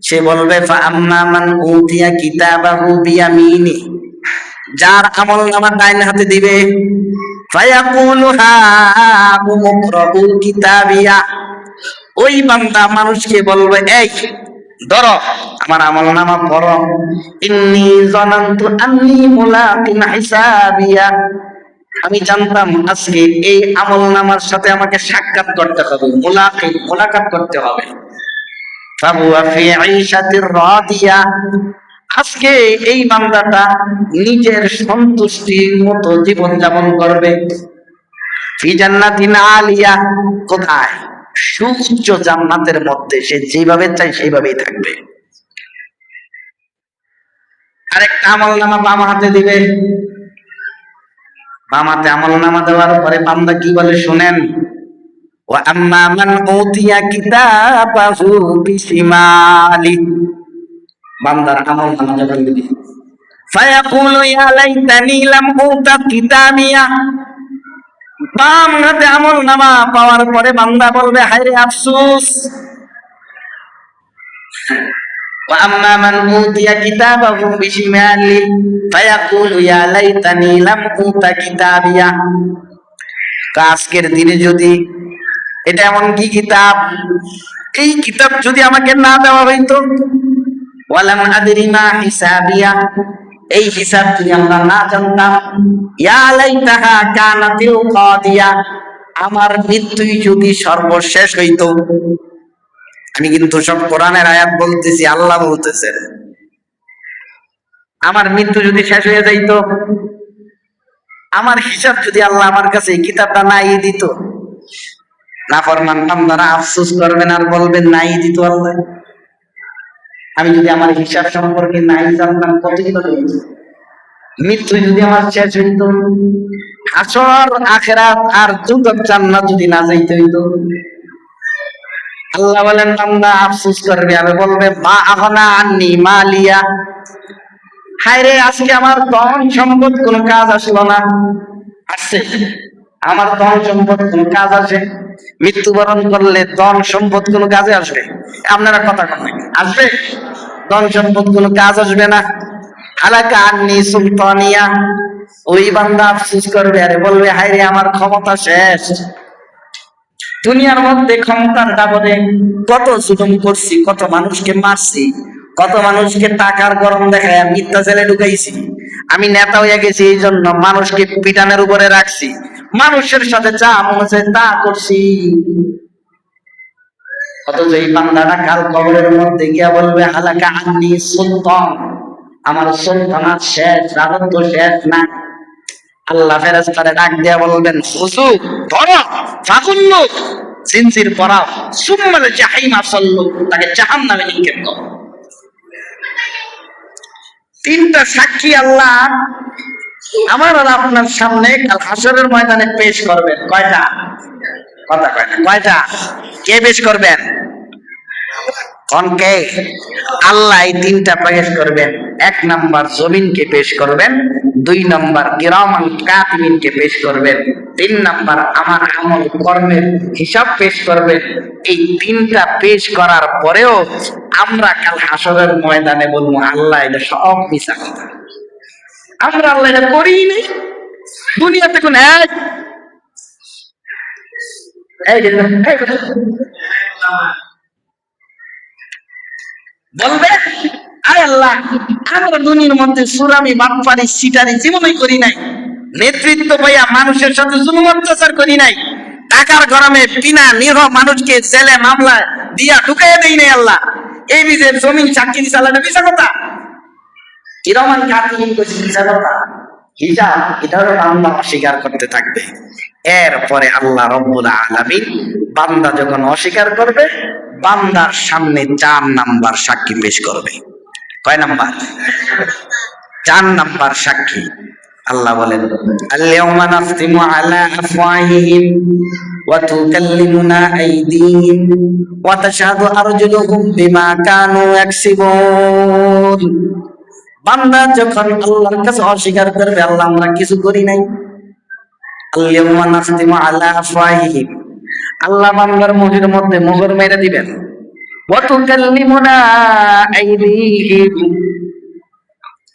সে বলবে ফাআম্মা মান উতিয়া কিতাবাহু বিয়ামিনি, যার আমলনামা ডাইন হাতে দিবে ফায়াকুলু হা উমকরাউ কিতাবিয়া, ওই বান্দা মানুষকে বলবে এই ধরো আমার আমলনামা পড়ো, ইন্নী যানানতু আন্নী মুলাকিন হিসাবিয়া, আমি জানতাম আজকে এই আমলনামার সাথে আমাকে সাক্ষাৎ করতে হবে, মোলাকাত করতে হবে। ফাহুয়া ফি ঈশাতির রাদিয়া, আজকে এই বান্দাটা নিজের সন্তুষ্টির মতো জীবন যাপন করবে। ফি জান্নাতিন আলিয়া, কোথায়? সুউচ্চ জান্নাতের মধ্যে সে যেভাবে চাই সেইভাবেই থাকবে। আরেকটা আমলনামা বাম হাতে দিবে। বাম হাতে আমলনামা দেওয়ার পরে বান্দা কি বলে শুনেন, ওয়া আম্মা মান উতিয়া কিতাবাহু বিশিমালি, বান্দার আমলনামা যখন দিবে ফায়াকুলু ইয়া লাইতানি লাম উতা কিতাবিয়া, বাম হাতে আমলনামা পাওয়ার পরে বান্দা বলবে হায় রে আফসোস। ওয়া আম্মা মান উতিয়া কিতাবাহু বিশিমালি ফায়াকুলু ইয়া লাইতানি লাম উতা কিতাবিয়া, আজকের দিনে যদি এটা এমন কি কিতাব, এই কিতাব যদি আমাকে না দেওয়া হইতো, ওয়ালাম আদরি মা হিসাবিয়া, এই হিসাব যদি আমরা না জানতাম, ইয়া লাইতাহা কানাতিল কাদিয়া, আমার মৃত্যুই যদি সর্বশেষ হইতো। আমি কিন্তু সব কোরআনের আয়াত বলতেছি, আল্লাহ বলতেছেন আমার মৃত্যু যদি শেষ হয়ে যাইতো, আমার হিসাব যদি আল্লাহ আমার কাছে এই কিতাবটা নাই দিত, নাফরমান বান্দারা আফসোস করবেন আর বলবেন নাই দিত আল্লাহ, আমি যদি আমার হিসাব সম্পর্কে নাই জানতাম কত কি হতো। মৃত্যু যদি আমার শেষ হইত, হাসর আখিরাত আর দুদক জান্নাত যদি না যাইতে হইতো, আল্লাহ বলেন বান্দা আফসোস করবে আর বলবে মা আহনা আন্নি মালিয়া, হায় রে আজকে আমার ধন সম্পদ কোনো কাজ আসলো না। আসছে, আমার ধন সম্পদ কোনো কাজ আসে? মৃত্যুবরণ করলে ধন সম্পদ কোনো কাজে আসবে? আপনারা কথা কন, আসবে? ধন সম্পদ কোনো কাজ আসবে না। হালাকা আন্নি সুলতানিয়া, ওই বান্দা আফসোস করবে আরে বলবে হায় রে আমার ক্ষমতা শেষ। দুনিয়ার মধ্যে ক্ষমতার দাবনে কত জুলুম করছি, কত মানুষকে মারছি, কত মানুষকে টাকার গরম দেখায় মিথ্যা জেলে ঢুকাইছি। আমি নেতা হয়ে গেছি এই জন্য মানুষকে পিটানের উপরে রাখছি, মানুষের সাথে যা মনে চায় তা করছি। অথচ এই বান্দাটা কাল কবরের মধ্যে গিয়া বলবে হালাকা আন্নি সুলতান, আমার সুলতানাত শেষ, রাজত্ব শেষ না। আল্লাহ ফেরেশতারে ডাক দিয়া বলবেন হুজুর ধরো, ফাগুল্ল জিনজির পরাও, সুম্মাল জাহিমা সাল্লু, তাকে জাহান্নামে নিক্ষেপ করো। তিনটা সাক্ষী আল্লাহ আমার আর আপনার সামনে কাল হাসরের ময়দানে পেশ করবেন। কয়টা? কথা কয় না, কয়টা? কে পেশ করবেন? কে? আল্লাহ এই তিনটা পেশ করবেন। এক নাম্বার জমিনকে পেশ করবেন, দুই নাম্বার কিরামান কাতিবিনকে পেশ করবেন, তিন নাম্বার আমার আমল কর্মের হিসাব পেশ করবেন। এই তিনটা পেশ করার পরেও আমরা কাল হাসরের ময়দানে বলবো আল্লাহ এটা সব মিছা কথা, আমরা আল্লাহ এটা করিই নাই। দুনিয়াতে কোন বলবে আয় আল্লাহ আমরা দুনিয়ার মধ্যে সুরামি বাটপারি সিটারি জীবনই করি নাই, নেতৃত্ব পাইয়া মানুষের সাথে জুলুম অত্যাচার করি নাই, টাকার গরমে বিনা নিরহ মানুষকে জেলে মামলায় দিয়া ঢুকাইয়া দেই নাই। আল্লাহ এই বিজের জমিন চাকরি চালানো মিছা কথা, কিরমান কাতিবিন কইছে মিছা কথা। হিসাব এটাও বান্দা অস্বীকার করতে থাকবে। এরপরে আল্লাহ রব্বুল আলামিন বান্দা যখন অস্বীকার করবে, বান্দার সামনে 4 নাম্বার সাক্ষী পেশ করবে। কয় নাম্বার? 4 নাম্বার সাক্ষী। আল্লাহ বলেন আল-ইয়াওমা নাখতিমু আলা আফওয়াহিহিম ওয়া তুকাল্লিমুনা আইদিহিম ওয়া তাশহাদু আরজুলুহুম বিমা কানু ইয়াকসিবুন। বান্দা যখন আল্লাহর কাছে অস্বীকার করবে আল্লাহ আমরা কিছু করি নাই, আল-ইয়াওমা নাখতিমু আলা আফওয়াহিহিম, আল্লাহ বান্দার মুখের মধ্যে মোহর মেরে দিবেন। ওয়া তুকাল্লিমুনা আইদিহিম,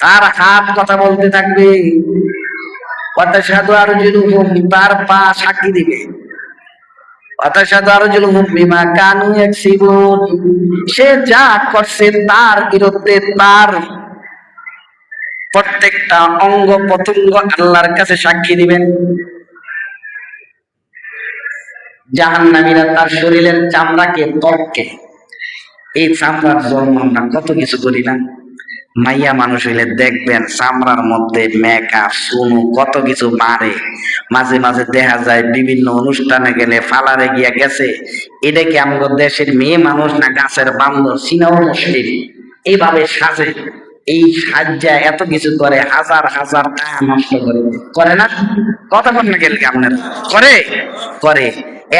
তার হাত কথা বলতে থাকবে। ওয়া তাশহাদু আরজুলুহুম, তার পা সাক্ষী দিবে। ওয়া তাশহাদু আরজুলুহুম বিমা কানু ইয়াকসিবুন, সে যা করছে তার বিরুদ্ধে তার প্রত্যেকটা অঙ্গ প্রত্যঙ্গ আল্লাহর কাছে সাক্ষী দিবেন। জাহান্নামীরা তার শরীরের চামড়াকে, ত্বককে, এই চামড়ার জন্য আমরা কত কিছু করি না। মাইয়া মানুষ হইলে দেখবেন চামড়ার মধ্যে মেকআপ সুনু কত কিছু মারে, মাঝে মাঝে দেখা যায় বিভিন্ন অনুষ্ঠানে গেলে ফালারে গিয়া গেছে, এটা কি আমাদের দেশের মেয়ে মানুষ না গাছের বান্দর, সিনাও মুশকিল। এইভাবে সাজে, এই সাজ্জা এত কিছু করে, হাজার হাজার টাকা নষ্ট করে না? কথা বল না গেলে আপনার করে করে।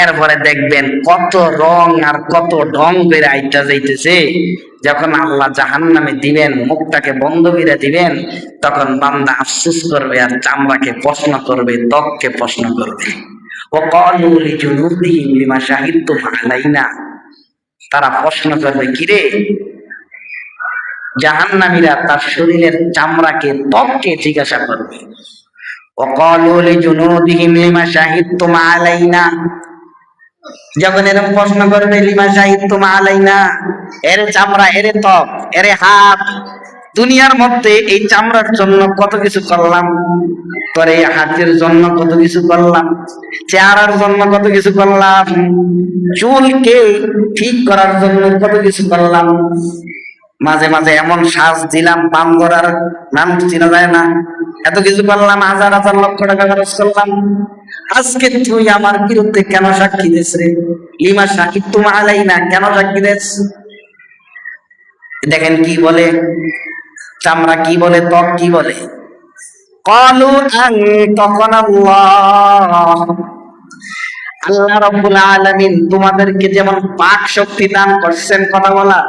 এরপরে দেখবেন কত রং আর কত ঢং বেড়ে আইটা যাইতেছে। যখন আল্লাহ জাহান্নামে দিবেন, মুখটাকে বন্ধ করে দিবেন, তখন বান্দা আফসোস করবে আর চামড়াকে প্রশ্ন করবে, ত্বককে প্রশ্ন করবে। ও ক্বালু লিজুলুদিহিম লিমা শাহিদতুম আলাইনা, তারা প্রশ্ন করবে কিরে, জাহান্নামীরা তার শরীরের চামড়াকে, ত্বককে জিজ্ঞাসা করবে। ও ক্বালু লিজুলুদিহিম লিমা শাহিদতুম আলাইনা, যখন এরকম প্রশ্ন করবে লিমা শাহিদতুম আলাইনা, এর চামড়া, এর ত্বক, এর হাত, দুনিয়ার মধ্যে এই চামড়ার জন্য কত কিছু করলাম, পরে হাতের জন্য কত কিছু করলাম, চেহারার জন্য কত কিছু করলাম, চুলকে ঠিক করার জন্য কত কিছু করলাম, মাঝে মাঝে এমন সাজ দিলাম বান্দর আর মানুষ চিনা যায় না, এত কিছু করলাম, হাজার হাজার লক্ষ টাকা খরচ করলাম। আজকে তুই আমার বিরুদ্ধে কেন সাক্ষী দিস রে? লিমা শাহিদতুম আলাইনা, কেন সাক্ষী দিস? দেখেন কি বলে চামড়া, কি বলে ত্বক, কি বলে ক্বালু আনতাকানাল্লাহ, আল্লাহ রাব্বুল আলামিন তোমাদেরকে যেমন বাক শক্তি দান করছেন কথা বলা,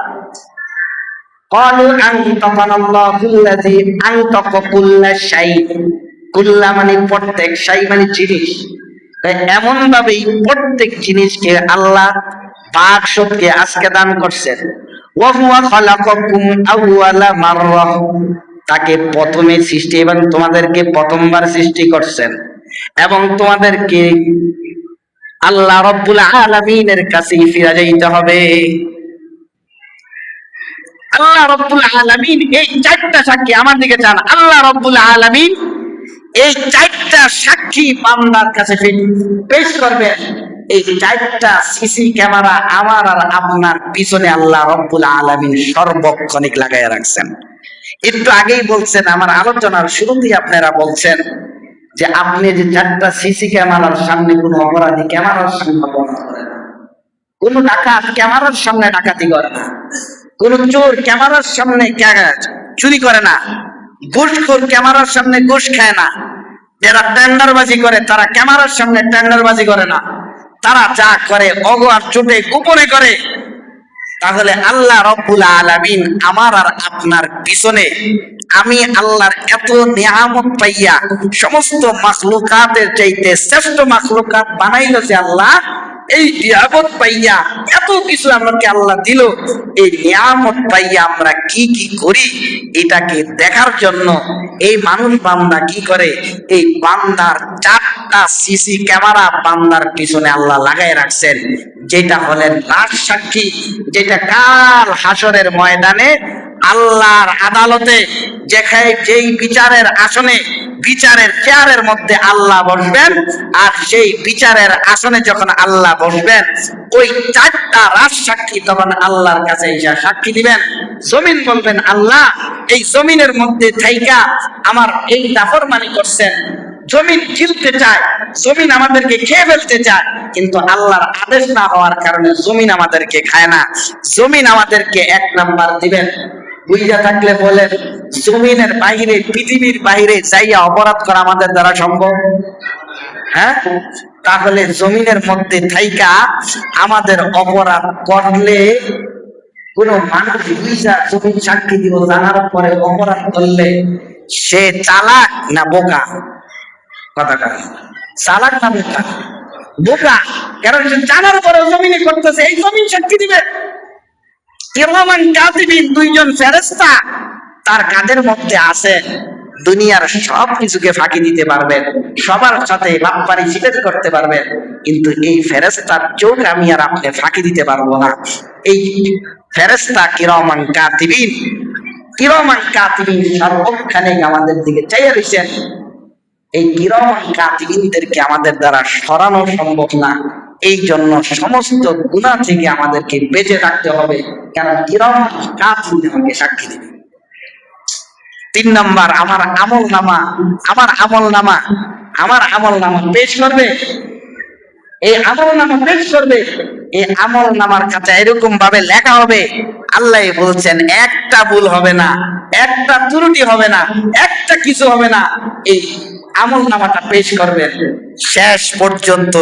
ক্বালু আনতাকানাল্লাহুল্লাযী আনতাকা কুল্লা শাই, কুল্লা মানে প্রত্যেক, শাই মানে জিনিস, তাই এমন ভাবেই প্রত্যেক জিনিসকে আল্লাহ বাক শক্তি আজকে দান করছেন। ওয়া হুয়া খালাকাকুম আউওয়ালা মাররাহ, তাকে প্রথমে সৃষ্টি এবং তোমাদেরকে প্রথমবার সৃষ্টি করছেন, এবং তোমাদেরকে আল্লাহ রব্বুল আলামিনের কাছে ফিরে যাইতে হবে। আল্লাহ রব্বুল আলামিন এই চারটা সাক্ষী, আমার দিকে চান, আল্লাহ রব্বুল আলামিন এই চারটা সাক্ষী বান্দার কাছে পেশ করবেন। এই চারটা সিসি ক্যামেরা আমার আর আপনার পিছনে আল্লাহ রব্বুল আলামিন সর্বক্ষণিক লাগাইয়া রাখছেন। একটু আগেই বলছেন, আমার আলোচনার শুরুতেই আপনারা বলছেন যে আপনি যে চারটা সিসি ক্যামেরার সামনে কোন অপরাধী ক্যামেরার সামনে অপরাধ করে না, কোন ডাকাত ক্যামেরার সামনে ডাকাতি করে না, কোন চোর ক্যামেরার সামনে চুরি করে না, ঘুষখোর ক্যামেরার সামনে ঘুষ খায় না, যারা টেন্ডারবাজি করে তারা ক্যামেরার সামনে টেন্ডারবাজি করে না, তারা যা করে অগোয়ার চোটে গোপনে করে। তাহলে আল্লাহ রব্বুল আলামিন আমার আর আপনার পিছনে, আমি আল্লাহর এত নিয়ামত পাইয়া সমস্ত মাখলুকাতের চাইতে শ্রেষ্ঠ মাখলুকাত বানাইলো যে আল্লাহ, এই নিয়ামত পাইয়া এত কিছু আমাকে আল্লাহ দিল, এই নিয়ামত পাইয়া আমরা কি কি করি এটাকে দেখার জন্য এই মানুষ বান্দা কি করে, এই বান্দার চারটা সিসি ক্যামেরা বান্দার পিছনে আল্লাহ লাগাই রাখছেন, যেটা হলেন লাশ সাক্ষী, যেটা কাল হাসরের ময়দানে আল্লাহর আদালতে যেখানে যেই বিচারের আসনে বিচারের চেয়ারের মধ্যে আল্লাহ বসবেন, আর সেই বিচারের আসনে যখন আল্লাহ বসবেন ওই চারটা রাজ সাক্ষী তখন আল্লাহর কাছে এসে সাক্ষী দিবেন। জমিন বলবেন আল্লাহ এই জমিনের মধ্যে থাইকা আমার এই নাফরমানি করছেন, জমিন গিলতে চায়, জমিন আমাদেরকে খেয়ে ফেলতে চায়, কিন্তু আল্লাহর আদেশ না হওয়ার কারণে জমিন আমাদেরকে খায় না। জমিন আমাদেরকে এক নাম্বার দিবেন। বুঝা থাকলে বলেন, জমিনের বাইরে পৃথিবীর বাইরে যাইয়া অপরাধ করা আমাদের দ্বারা সম্ভব? হ্যাঁ, তাহলে জমিনের মধ্যে থাইকা আমাদের অপরাধ করলে কোন মানুষ বুঝা জমিন সাক্ষী দিব জানার পরে অপরাধ করলে সে চালাক না বোকা? কথাটা চালাক না বোকা? বোকা, কারণ সে জানার পরে জমিনে করতেছে, এই জমিন সাক্ষী দিবে। কিরামান কাতিবিন, দুইজন ফেরেশতা তার কাঁধের মধ্যে আছে, দুনিয়ার সব কিছুকে ফাঁকি দিতে পারবেন, সবার সাথে বাপ্পারি চিটেট করতে পারবেন, কিন্তু এই ফেরেশতার চোখ আমি আর আপনি ফাঁকি দিতে পারবো না। এই ফেরেশতা কিরামান কাতিবিন, কিরামান কাতিবিন সর্বক্ষণে আমাদের দিকে চাইয়া রয়েছেন। এই কিরামান কাতিবিনদেরকে আমাদের দ্বারা সরানো সম্ভব না, এই জন্য সমস্ত গুনাহ থেকে আমাদেরকে বেঁচে থাকতে হবে, কারণ কিরামান কাতিবিন আমাকে সাক্ষী দেবে। 3 নাম্বার, আমার আমল নামা, আমার আমল নামা, আমার আমল নামা পেশ করবে। এই আমল নামা পেশ করবে, এই আমল নামার কাছে এরকম ভাবে লেখা হবে, আল্লাহ বলছেন একটা ভুল হবে না, একটা ত্রুটি হবে না, একটা কিছু হবে না। এই আমল নামাটা পেশ করবেন, শেষ পর্যন্ত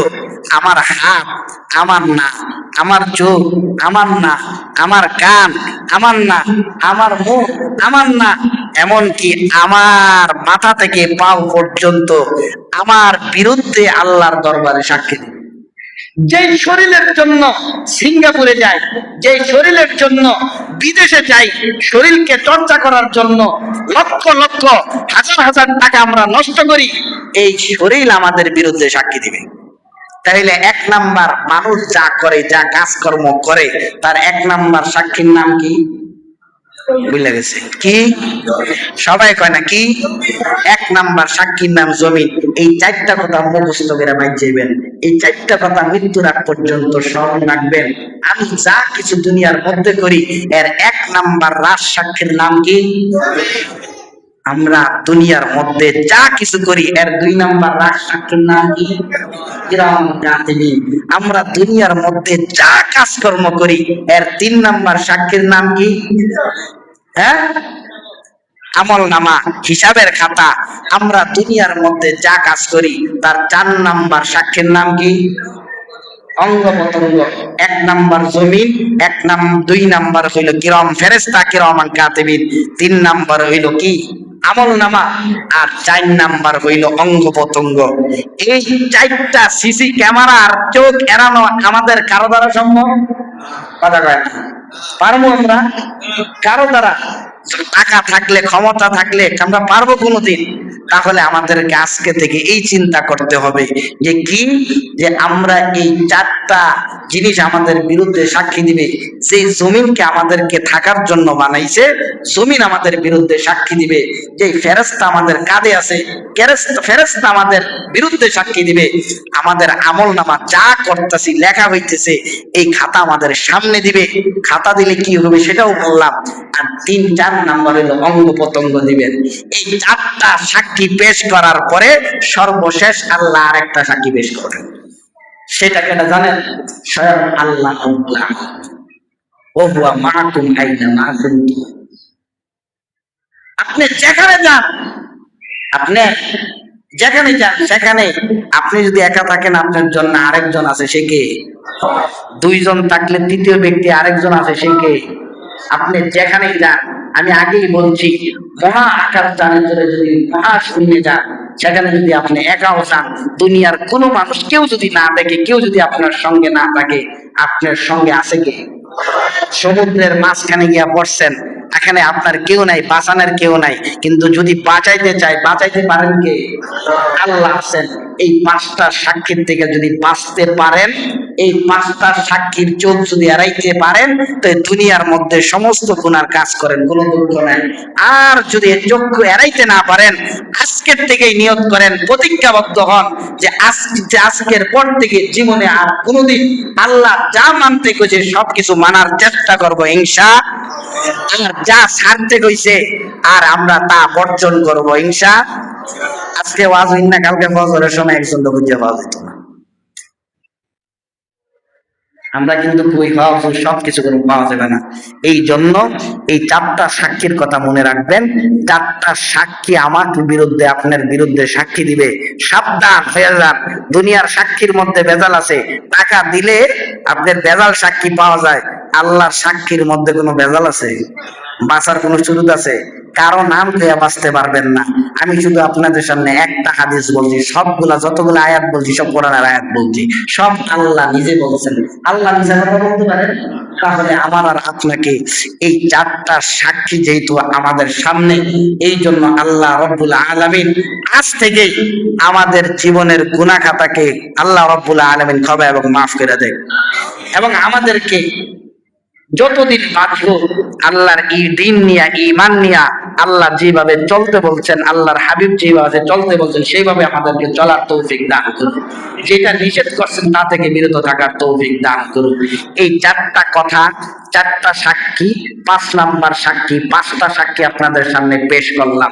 আমার হাত আমার না, আমার চোখ আমার না, আমার কান আমার না, আমার মুখ আমার না, এমনকি আমার মাথা থেকে পাও পর্যন্ত আমার বিরুদ্ধে আল্লাহর দরবারে সাক্ষী দিবে। যে শরীরের জন্য সিঙ্গাপুরে যায়, যে শরীরের জন্য বিদেশে যাই, শরীরকে চর্চা করার জন্য লক্ষ লক্ষ হাজার হাজার টাকা আমরা নষ্ট করি, এই শরীর আমাদের বিরুদ্ধে সাক্ষী দিবে। তাহলে 1 নাম্বার, মানুষ যা করে, যা কাজকর্ম করে, তার 1 নাম্বার সাক্ষীর নাম কি? বুঝলে গেছে কি? সবাই কয় না কি? 1 নাম্বার সাক্ষীর নাম জমিন। এই 4টা কথা মুখস্থ করে বাইজাইবেন, এই 4টা কথা মৃত্যুর আগ পর্যন্ত স্মরণ রাখবেন। আমি যা কিছু দুনিয়ার মধ্যে করি এর 1 নাম্বার রাজ সাক্ষীর নাম কি? আমরা দুনিয়ার মধ্যে যা কিছু করি এর 2 নাম্বার রাজ সাক্ষীর নাম কি? কিরামান কাতিবিন। আমরা দুনিয়ার মধ্যে যা কাজকর্ম করি এর 3 নাম্বার সাক্ষীর নাম কি? হ্যাঁ, আমল নামা, হিসাবের খাতা। আমরা দুনিয়ার মধ্যে যা কাজ করি তার 4 নাম্বার সাক্ষীর নাম কি? অঙ্গ প্রত্যঙ্গ। 1 নাম্বার জমিন, 2 নাম্বার হইল কিরম ফেরেশতা কিরামান কাতিবিন, 3 নাম্বার হইল কি? আমল নামা, আর 4 নাম্বার হইল অঙ্গ প্রত্যঙ্গ। এই 4টা সিসি ক্যামেরার চোখ এড়ানো আমাদের কারো দ্বারা সম্ভব? কথা কয় না। পারবো আমরা? কারো দ্বারা? টাকা থাকলে, ক্ষমতা থাকলে আমরা পারবো কোনোদিন? তাহলে আমাদেরকে আজকে থেকে এই চিন্তা করতে হবে যে কি, যে আমরা এই 4টা জিনিস আমাদের বিরুদ্ধে সাক্ষী দিবে। যে জমিনকে আমাদেরকে থাকার জন্য বানাইছে, জমিন আমাদের বিরুদ্ধে সাক্ষী দিবে। যে ফেরেশতা আমাদের কাঁধে আছে, ফেরেশতা আমাদের বিরুদ্ধে সাক্ষী দিবে। আমাদের আমল নামা যা করতেছি, লেখা হইতেছে, এই খাতা আমাদের সামনে দিবে। খাতা দিলে কি হবে সেটাও বললাম। আর 3-4 নাম্বার হলো অঙ্গ প্রত্যঙ্গ দিবেন। এই 4টা সাক্ষী পেশ করার পরে সর্বশেষ আল্লাহ আরেকটা সাক্ষী পেশ করেন। সেটা কেন জানেন? স্বয়ং আল্লাহ ও হুয়া মাকুম আইনা মা কুনতুম। আপনি যেখানে যান, আপনি যেখানে যান সেখানে আপনি যদি একা থাকেন, আপনার জন্য আরেকজন আছে, সে কে? 2 জন থাকলে 3য় ব্যক্তি আরেকজন আছে, সে কে? আপনি যেখানেই যান, আমি আগেই বলছি, মহা আকাশ জানের জন্য যদি মহাশূন্যে যান, সেখানে যদি আপনি একাও যান, দুনিয়ার কোনো মানুষ কেউ যদি না দেখে, কেউ যদি আপনার সঙ্গে না থাকে, আপনার সঙ্গে আছে কে? সমুদ্রের মাঝখানে গিয়া পড়ছেন, এখানে আপনার কেউ নাই, বাঁচানোর কেউ নাই, কিন্তু যদি বাঁচাইতে চায়, বাঁচাইতে পারেন কে? আল্লাহ আছেন। এই 5টা সাক্ষীর থেকে যদি বাঁচতে পারেন, এই 5টা সাক্ষীর চোখ যদি এড়াইতে পারেন, তো দুনিয়ার মধ্যে সমস্ত গুনার কাজ করেন, কোনো দুঃখ নাই। আর যদি চক্ষু এড়াইতে না পারেন, আজকের থেকেই নিয়ত করেন, প্রতিজ্ঞাবদ্ধ হন যে আজকের পর থেকে জীবনে আর কোনোদিন আল্লাহ যা মানতে কইছে সবকিছু মানার চেষ্টা করব ইনশাআল্লাহ। আর যা ছাড়তে কইছে আর আমরা তা বর্জন করব ইনশাআল্লাহ। আজকে ওয়াজ হইন না, কালকে ফজরের সময় একজন লোক খুঁজে পাওয়া যেত না। আমরা কিন্তু বই খাওয়া সবকিছু করে পাওয়া যাবে না। এই জন্য এই 4টা সাক্ষীর কথা মনে রাখবেন। 4টা সাক্ষী আমার বিরুদ্ধে, আপনার বিরুদ্ধে সাক্ষী দিবে। সাবধান হয়ে যান। দুনিয়ার সাক্ষীর মধ্যে ভেজাল আছে। টাকা দিলে আপনার ভেজাল সাক্ষী পাওয়া যায়, আল্লাহর সাক্ষীর মধ্যে কোনো ভেজাল আছে? বাঁচার কোনো সুযোগ আছে? কারো নাম খেয়ে বাঁচতে পারবেন না। আমি শুধু আপনাদের সামনে একটা হাদিস বলছি, সবগুলা যতগুলো আয়াত বলছি সব কোরআনের আয়াত বলছি, সব আল্লাহ নিজে বলছেন। আল্লাহ নিজে কথা বলতে পারেন? তাহলে আমার আর আপনাকে এই 4টা সাক্ষী যেহেতু আমাদের সামনে, এই জন্য আল্লাহ রব্বুল আলামিন আজ থেকে আমাদের জীবনের গুনাহ খাতাকে আল্লাহ রব্বুল আলামিন ক্ষমা এবং মাফ করে দেয়। এবং আমাদেরকে যতদিন বাঁচবো আল্লাহর এই দিন নিয়া, ঈমান নিয়া, আল্লাহ যেভাবে চলতে বলছেন, আল্লাহর হাবিব যেভাবে চলতে বলছেন, সেইভাবে আমাদেরকে চলার তৌফিক দান করুন। যেটা নিষেধ করছেন তা থেকে বিরত থাকার তৌফিক দান করুন। এই 4টা কথা, 4টা সাক্ষী, 5 নাম্বার সাক্ষী, 5টা সাক্ষী আপনাদের সামনে পেশ করলাম।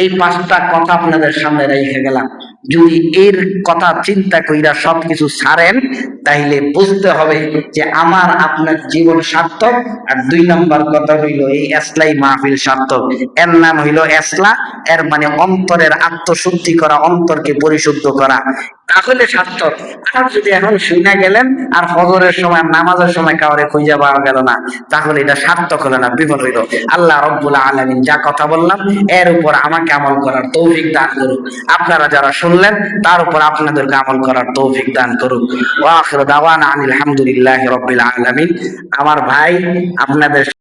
এই 5টা কথা আপনাদের সামনে রেখে গেলাম। যদি এর কথা চিন্তা কইরা সবকিছু ছাড়েন, তাইলে বুঝতে হবে যে আমার আপনার জীবন সার্থক। আর 2 নাম্বার কথা হইল এই এসলাই মাহফিল সার্থক। এর নাম হইল এসলা, এর মানে অন্তরের আত্মশুদ্ধি করা, অন্তরকে পরিশুদ্ধ করা, তাহলে সার্থক। আর যদি এখন শুনে গেলেন আর ফজরের সময়, নামাজের সময় কাউরে খুঁজে পাওয়া গেল না, তাহলে এটা সার্থক হলো না, বিফল হইল। আল্লাহ রব্বুল আলামিন যা কথা বললাম এর উপর আমাকে আমল করার তৌফিক দান করুন। আপনারা যারা শুনলেন তার উপর আপনাদেরকে আমল করার তৌফিক দান করুন। ওয়া আখিরু দাওয়ানা আনিল হামদুলিল্লাহি রাব্বিল আলামিন। আমার ভাই আপনাদের